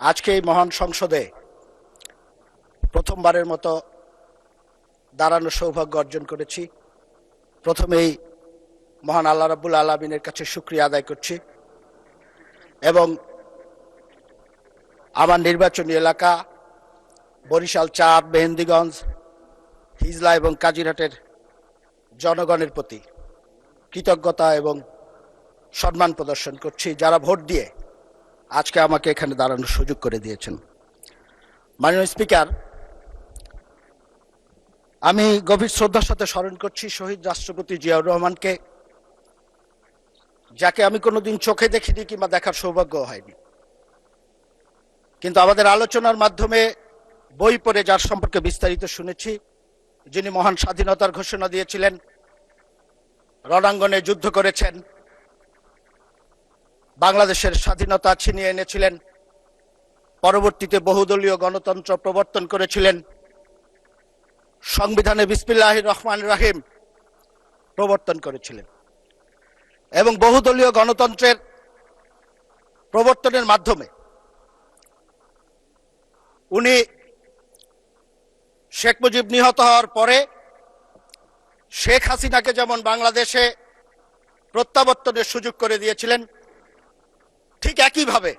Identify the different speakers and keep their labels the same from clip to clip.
Speaker 1: আজকে এই মহান সংসদে প্রথমবারের মতো দাঁড়ানোর সৌভাগ্য অর্জন করেছি। প্রথমেই মহান আল্লাহ রাব্বুল আলামিনের কাছে শুকরিয়া আদায় করছি এবং আমার নির্বাচনী এলাকা বরিশাল ৪, মেহেন্দিগঞ্জ, হিজলা এবং কাজিরহাটের জনগণের প্রতি কৃতজ্ঞতা এবং সম্মান প্রদর্শন করছি, যারা ভোট দিয়ে আজকে আমাকে এখানে দাঁড়ানোর সুযোগ করে দিয়েছেন। মাননীয় স্পিকার, আমি গভীর শ্রদ্ধার সাথে স্মরণ করছি শহীদ রাষ্ট্রপতি জিয়াউর রহমানকে, যাকে আমি কোনোদিন চোখে দেখিনি কিংবা দেখার সৌভাগ্য হয়নি, কিন্তু আমাদের আলোচনার মাধ্যমে বই পড়ে যার সম্পর্কে বিস্তারিত শুনেছি, যিনি মহান স্বাধীনতার ঘোষণা দিয়েছিলেন, রণাঙ্গনে যুদ্ধ করেছেন, বাংলাদেশের স্বাধীনতা ছিনিয়ে এনেছিলেন, পরবর্তীতে বহুদলীয় গণতন্ত্র প্রবর্তন করেছিলেন, সংবিধানে বিসমিল্লাহির রহমানির রহিম প্রবর্তন করেছিলেন এবং বহুদলীয় গণতন্ত্রের প্রবর্তনের মাধ্যমে উনি শেখ মুজিব নিহত হওয়ার পরে শেখ হাসিনাকে যেমন বাংলাদেশে প্রত্যাবর্তনের সুযোগ করে দিয়েছিলেন, ঠিক একইভাবে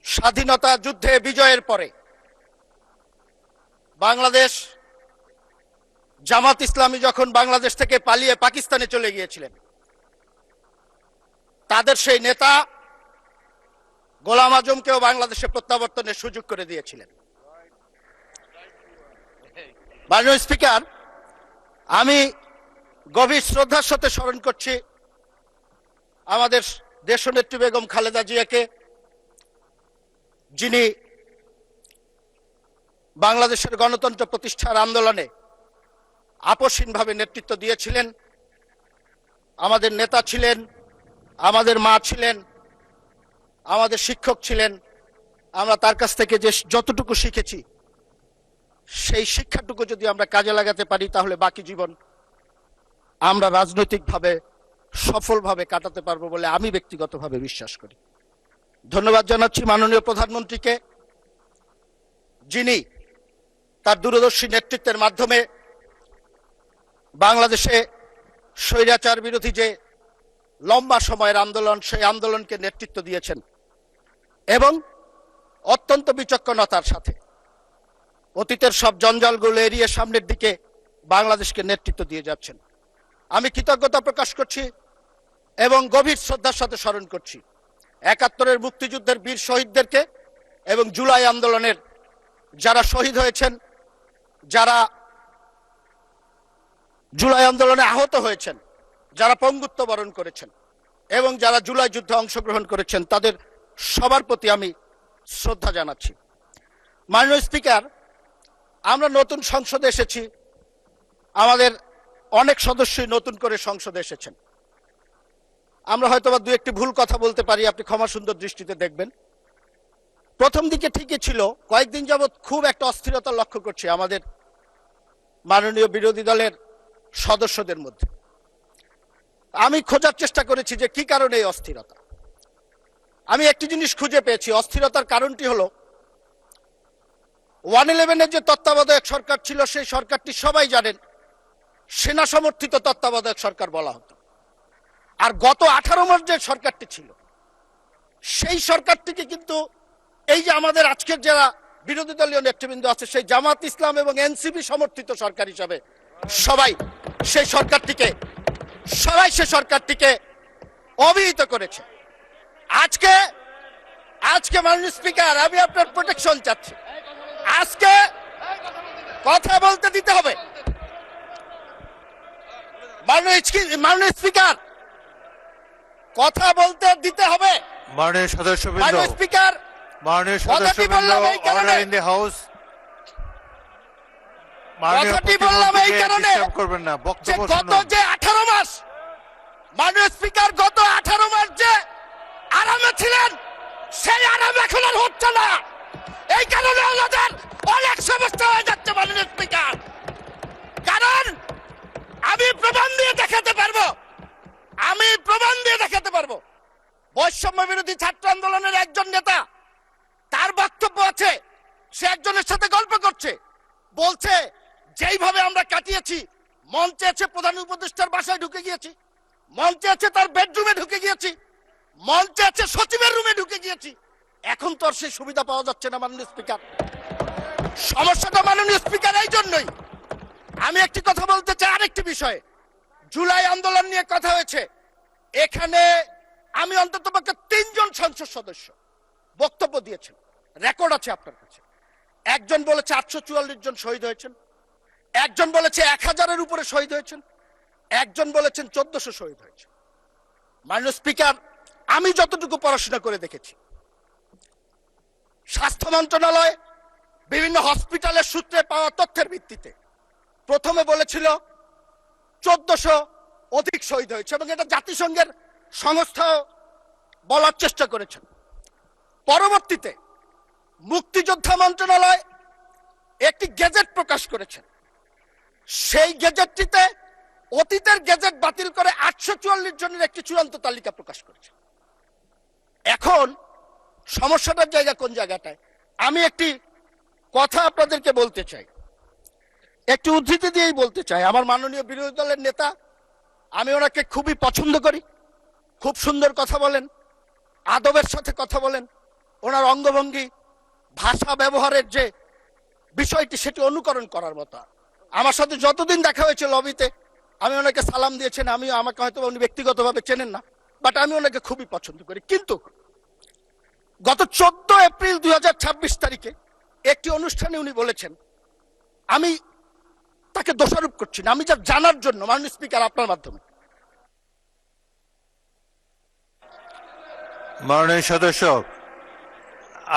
Speaker 1: স্বাধীনতা যুদ্ধে বিজয়ের পরে বাংলাদেশ জামাত ইসলামী যখন বাংলাদেশ থেকে পালিয়ে পাকিস্তানে চলে গিয়েছিলেন, তাদের সেই নেতা গোলাম আজমকেও বাংলাদেশে প্রত্যাবর্তনের সুযোগ করে দিয়েছিলেন। মাননীয় স্পিকার, আমি গভীর শ্রদ্ধার সাথে স্মরণ করছি আমাদের দেশনেত্রী বেগম খালেদা জিয়াকে, যিনি বাংলাদেশের গণতন্ত্র প্রতিষ্ঠার আন্দোলনে আপসহীনভাবে নেতৃত্ব দিয়েছিলেন। আমাদের নেতা ছিলেন, আমাদের মা ছিলেন, আমাদের শিক্ষক ছিলেন। আমরা তার কাছ থেকে যে যতটুকু শিখেছি, সেই শিক্ষাটুকু যদি আমরা কাজে লাগাতে পারি, তাহলে বাকি জীবন আমরা রাজনৈতিকভাবে সফলভাবে কাটাতে পারবো বলে আমি ব্যক্তিগতভাবে বিশ্বাস করি। ধন্যবাদ জানাচ্ছি মাননীয় প্রধানমন্ত্রীকে, যিনি তার দূরদর্শী নেতৃত্বের মাধ্যমে বাংলাদেশে স্বৈরাচার বিরোধী যে লম্বা সময়ের আন্দোলন, সেই আন্দোলনকে নেতৃত্ব দিয়েছেন এবং অত্যন্ত বিচক্ষণতার সাথে অতীতের সব জঞ্জালগুলো এড়িয়ে সামনের দিকে বাংলাদেশকে নেতৃত্ব দিয়ে যাচ্ছেন। আমি কৃতজ্ঞতা প্রকাশ করছি এবং গভীর শ্রদ্ধার সাথে স্মরণ করছি ৭১-এর মুক্তিযুদ্ধের বীর শহীদদেরকে এবং জুলাই আন্দোলনের যারা শহীদ হয়েছেন, যারা জুলাই আন্দোলনে আহত হয়েছেন, যারা পঙ্গুত্ব বরণ করেছেন এবং যারা জুলাই যুদ্ধে অংশগ্রহণ করেছেন, তাদের সবার প্রতি আমি শ্রদ্ধা জানাচ্ছি। মাননীয় স্পিকার, আমরা নতুন সংসদে এসেছি, আমাদের অনেক সদস্যই নতুন করে সংসদে এসেছেন। আমরা হয়তোবা দু একটি ভুল কথা বলতে পারি, আপনি ক্ষমা সুন্দর দৃষ্টিতে দেখবেন। প্রথম দিকে ঠিকই ছিল, কয়েকদিন যাবৎ খুব একটা অস্থিরতা লক্ষ্য করছি আমাদের মাননীয় বিরোধী দলের সদস্যদের মধ্যে। আমি খোঁজার চেষ্টা করেছি যে কি কারণে এই অস্থিরতা। আমি একটি জিনিস খুঁজে পেয়েছি, অস্থিরতার কারণটি হলো 111-এর যে তত্ত্বাবধায়ক সরকার ছিল, সেই সরকারটি সবাই জানেন সেনা সমর্থিত তত্ত্বাবধায়ক সরকার বলা হতো। আর গত 18 মাস যে সরকারটি ছিল, সেই সরকারটিকে কিন্তু এই যে আমাদের আজকের যারা বিরোধী দলীয় নেতৃবৃন্দ আছে, সেই জামাত ইসলাম এবং এনসিপি সমর্থিত সরকার হিসাবে সবাই সেই সরকারটিকে অভিহিত করেছে। আজকে মাননীয় স্পিকার, আমি আপনার প্রোটেকশন চাচ্ছি। আজকে কথা বলতে দিতে হবে। মাননীয় স্পিকার, কথা বলতে দিতে হবে।
Speaker 2: মাননীয় সদস্যবৃন্দ,
Speaker 1: মাননীয় স্পিকার,
Speaker 2: মাননীয় সদস্যবৃন্দ, অর্ডার ইন দি হাউস।
Speaker 1: কথাটি বললাম এই কারণে
Speaker 2: করবেন না, বক্তব্য
Speaker 1: গত যে 18 মাস, মাননীয় স্পিকার, গত 18 মাস যে আরামে ছিলেন, সেই আরাম এখন আর হচ্ছে না। এই কারণে আমাদের অনেক সমস্যা হয়ে যাচ্ছে মাননীয় স্পিকার। কারণ আমি প্রমাণ দিয়ে দেখাতে পারবো বৈষম্য বিরোধী ছাত্র আন্দোলনের একজন নেতা, তার বক্তব্য আছে, সে একজনের সাথে গল্প করছে, বলছে যেইভাবে আমরা কাটিয়েছি, মঞ্চে আছে প্রধান উপদেষ্টার বাসায় ঢুকে গিয়েছি, মঞ্চে আছে তার বেডরুমে ঢুকে গিয়েছি, মঞ্চে আছে সচিবের রুমে ঢুকে গিয়েছি, এখন তো আর সেই সুবিধা পাওয়া যাচ্ছে না মাননীয় স্পিকার। সমস্যাটা মাননীয় স্পিকার এই জন্যই। আমি একটি কথা বলতে চাই আরেকটি বিষয়ে। জুলাই আন্দোলন নিয়ে কথা হয়েছে, এখানে আমি অন্তত পক্ষে 3 জন সংসদ সদস্য বক্তব্য দিয়েছেন, রেকর্ড আছে আপনার কাছে। একজন বলেছে 844 জন শহীদ হয়েছেন, একজন বলেছে 1000-এর উপরে শহীদ হয়েছেন, একজন বলেছেন 1400 শহীদ হয়েছে। মাননীয় স্পিকার, আমি যতটুকু পড়াশোনা করে দেখেছি, স্বাস্থ্য মন্ত্রণালয় বিভিন্ন হসপিটালের সূত্রে পাওয়া তথ্যের ভিত্তিতে প্রথমে বলেছিল 1400 অধিক শহীদ হয়েছে, এবং এটা জাতিসংঘের সংস্থা বলার চেষ্টা করেছেন। পরবর্তীতে মুক্তিযোদ্ধা মন্ত্রণালয় একটি গেজেট প্রকাশ করেছেন, সেই গেজেটটিতে অতীতের গেজেট বাতিল করে 844 জনের একটি চূড়ান্ত তালিকা প্রকাশ করেছে। এখন সমস্যাটার জায়গা কোন জায়গাটায়? আমি একটি কথা আপনাদেরকে বলতে চাই, একটি উদ্ধৃতি দিয়েই বলতে চাই। আমার মাননীয় বিরোধী দলের নেতা, আমি ওনাকে খুবই পছন্দ করি, খুব সুন্দর কথা বলেন, আদবের সাথে কথা বলেন, ওনার অঙ্গভঙ্গি, ভাষা ব্যবহারের যে বিষয়টি সেটি অনুকরণ করার মতো। আমার সাথে যতদিন দেখা হয়েছে লবিতে, আমি ওনাকে সালাম দিয়েছেন, আমাকে হয়তো উনি ব্যক্তিগতভাবে চেনেন না, বাট আমি ওনাকে খুবই পছন্দ করি। কিন্তু গত 14 এপ্রিল 2026 তারিখে একটি অনুষ্ঠানে উনি বলেছেন, আমি তাকে দোষারোপ করছি না, আমি যা জানার জন্য মাননীয় স্পিকার আপনার মাধ্যমে।
Speaker 2: মাননীয় সদস্য,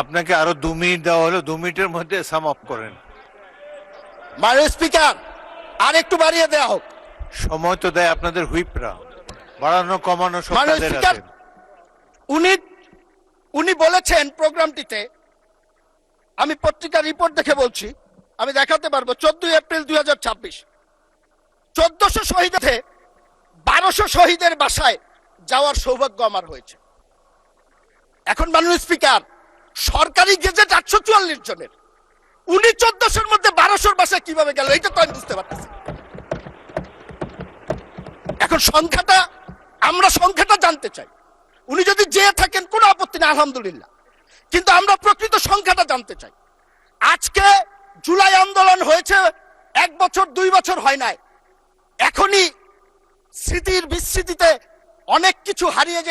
Speaker 2: আপনাকে আরো 2 মিনিট দেওয়া হলো, 2 মিনিটের মধ্যে সাম আপ করেন।
Speaker 1: মাননীয় স্পিকার, আর একটু বাড়িয়ে দেওয়া হোক।
Speaker 2: সময় তো দেয় আপনাদের হুইপরা, বাড়ানো কমানো সব
Speaker 1: মাননীয়
Speaker 2: তাদের
Speaker 1: স্পিকার,
Speaker 2: হাতে।
Speaker 1: উনি বলেছেন প্রোগ্রামটিতে, আমি পত্রিকার রিপোর্ট দেখে বলছি, আমি দেখাতে পারবো, 14 এপ্রিল 2026 1400 শহীদে 1200 শহীদের বাসায় যাওয়ার সৌভাগ্য আমার হয়েছে। এখন মাননীয় স্পিকার, সরকারি গেজেট 844 জনের, উনি 1400-র মধ্যে 1200-র বাসায় কিভাবে গেল, এটা তো আমি বুঝতে পারতেছি। এখন আমরা সংখ্যাটা জানতে চাই। উনি যদি যেয়ে থাকেন কোনো আপত্তি না, আলহামদুলিল্লাহ, কিন্তু আমরা প্রকৃত সংখ্যাটা জানতে চাই। আজকে জুলাই আন্দোলন হয়েছে 1 বছর 2 বছর হয় নাই, এখনই স্মৃতির বিস্মৃতিতে অনেক কিছু হারিয়ে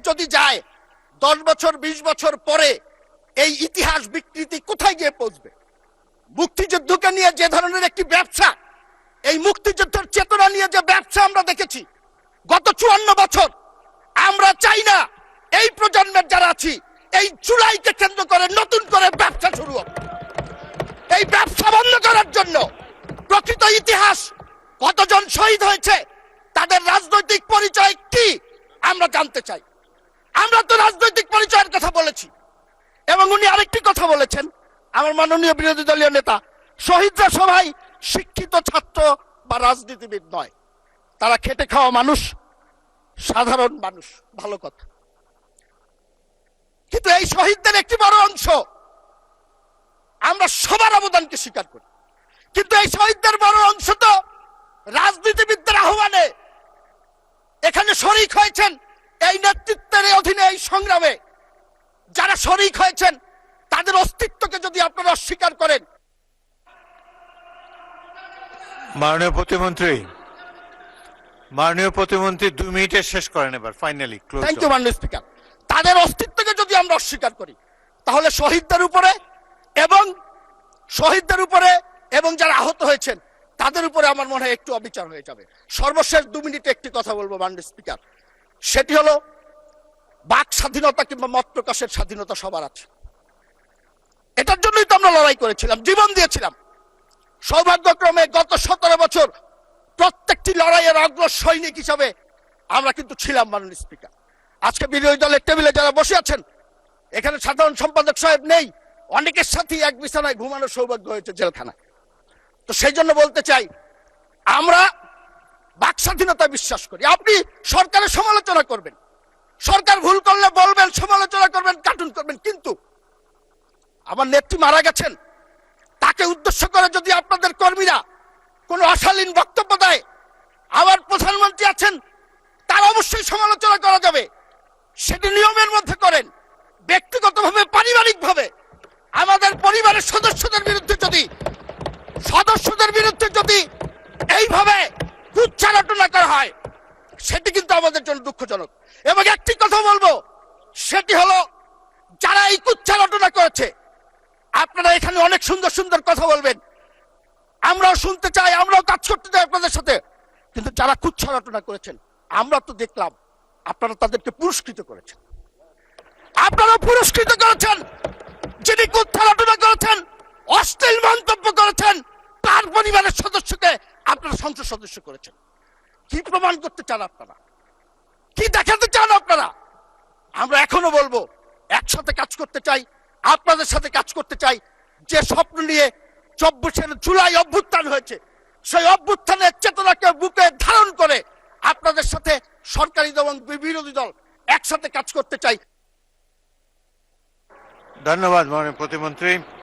Speaker 1: যদি যায়, 10 বছর 20 বছর পরে এই ইতিহাস বিকৃতি কোথায় গিয়ে পৌঁছবে? মুক্তিযুদ্ধকে নিয়ে যে ধরনের একটি ব্যবসা, এই মুক্তিযুদ্ধের চেতনা নিয়ে যে ব্যবসা আমরা দেখেছি গত 54 বছর, আমরা চাই না এই প্রজন্মের যারা আছি এই জুলাইকে কেন্দ্র করে নতুন করে ব্যবসা শুরু হোক। এই ব্যবসা বন্ধ করার জন্য প্রকৃত ইতিহাস, কতজন শহীদ হয়েছে, তাদের রাজনৈতিক পরিচয় কি, আমরা জানতে চাই। আমরা তো রাজনৈতিক পরিচয়ের কথা বলেছি। এবং উনি আরেকটি কথা বলেছেন, আমার মাননীয় বিরোধী দলীয় নেতা, শহীদরা সবাই শিক্ষিত ছাত্র বা রাজনীতিবিদ নয়, তারা খেটে খাওয়া মানুষ, সাধারণ মানুষ, ভালো কথা। কিন্তু এই শহীদদের একটি বড় অংশ, আমরা সবার অবদানকে স্বীকার করি, কিন্তু এই শহীদদের বড় অংশ তো রাজনীতিবিদদের আহ্বানে এখানে শরীক হয়েছেন। এই নেতৃত্বের অধীনে এই সংগ্রামে যারা শরীক হয়েছেন, তাদের অস্তিত্বকে যদি আপনারা অস্বীকার করেন।
Speaker 2: মাননীয় প্রতিমন্ত্রী 2 মিনিটে শেষ করেন এবার, ফাইনালি ক্লোজ।
Speaker 1: থ্যাংক ইউ মাননীয় স্পিকার। তাদের অস্তিত্বকে যদি আমরা অস্বীকার করি, তাহলে শহীদদের উপরে এবং যারা আহত হয়েছেন তাদের উপরে আমার মনে হয় একটু অবিচার হয়ে যাবে। সর্বশেষ 2 মিনিটে একটি কথা বলবো মাননীয় স্পিকার, সেটি হলো বাক স্বাধীনতা কিংবা মত প্রকাশের স্বাধীনতা সবার আছে। এটার জন্যই তো আমরা লড়াই করেছিলাম, জীবন দিয়েছিলাম। সৌভাগ্যক্রমে গত 17 বছর প্রত্যেকটি লড়াইয়ের অগ্র সৈনিক হিসাবে আমরা কিন্তু ছিলাম মাননীয় স্পিকার। আজকে বিরোধী দলের টেবিলে যারা বসে আছেন, এখানে সাধারণ সম্পাদক সাহেব নেই, অনেকের সাথে এক বিছানায় ঘুমানোর সৌভাগ্য হয়েছে জেলখানায়। তো সেই জন্য বলতে চাই, আমরা বাক স্বাধীনতা বিশ্বাস করি। আপনি সরকারের সমালোচনা করবেন, সরকার ভুল করলে বলবেন, সমালোচনা করবেন, কার্টুন করবেন, কিন্তু আমার নেত্রী মারা গেছেন, তাকে উদ্দেশ্য করে যদি আপনাদের কর্মীরা কোনো অশালীন বক্তব্য দেয়, আবার প্রধানমন্ত্রী আছেন, তার অবশ্যই সমালোচনা করা যাবে। সেটি নিয়মের মধ্যে করেন। ব্যক্তিগতভাবে, পারিবারিকভাবে আমাদের পরিবারের সদস্যদের বিরুদ্ধে যদি এইভাবে কুচ্চারটনা করা হয়, সেটি কিন্তু আমাদের জন্য দুঃখজনক। এবং একটি কথা বলবো, সেটি হলো যারা এই কুচ্চারটনা করেছে, আপনারা এখানে অনেক সুন্দর সুন্দর কথা বলবেন, আমরাও শুনতে চাই, আমরাও কাজ করতে চাই আপনাদের সাথে, কিন্তু যারা কুচ্চারটনা করেছেন আমরা তো দেখলাম আপনারা তাদেরকে পুরস্কৃত করেছেন। আপনারা পুরস্কৃত করেছেন যিনি কুচ্চারটনা করেছেন, অশ্লীল মন্তব্য করেছেন, তার পরিবারের সদস্যকে আপনারা সংসদ সদস্য করেছেন। কি প্রমাণ করতে চান আপনারা? কি দেখাতে চান আপনারা? আমরা এখনো বলবো, একসাথে কাজ করতে চাই, আপনাদের সাথে কাজ করতে চাই। যে স্বপ্ন নিয়ে 24 জুলাই অভ্যুত্থান হয়েছে, সেই অভ্যুত্থানের চেতনাকে বুকে ধারণ করে আপনাদের সাথে সরকারি দল এবং বিরোধী দল একসাথে কাজ করতে চাই।
Speaker 2: ধন্যবাদ মাননীয় প্রতিমন্ত্রী।